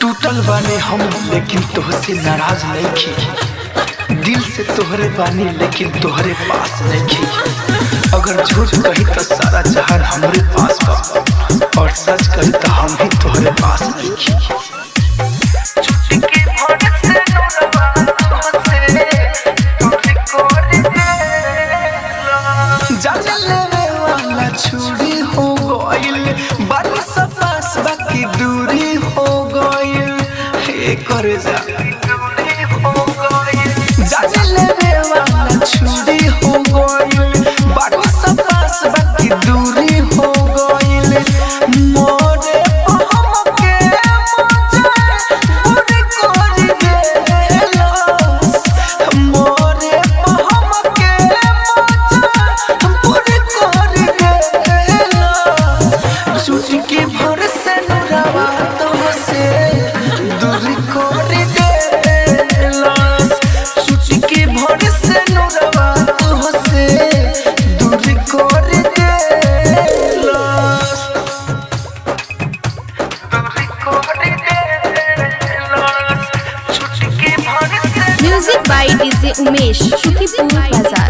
टूटल बानी हम लेकिन तोहसे नाराज नइखी। दिल से तोहरे बानी लेकिन तोहरे पास नइखी। अगर झूठ कही तो सारा जहान हमरे पास बा और सच कही तो हम ही तोहरे पास नइखी। छुरी हो गइल बारी सपास बाकी दूरी हो गइल हे कर जा जाने लेवे वाला छुरी हो गइल बारी सपास बाकी दूरी हो गइल मोरे हम के मजे पूरी कर देलस मोरे हम के मजे पूरी छुट्टी के भरोसे नुरावा तोहसे दूरी कर देलस। छुट्टी के भरोसे नुरावा तोहसे दूरी कर देलस। Music by DJ Umesh, Shukipur बाजार।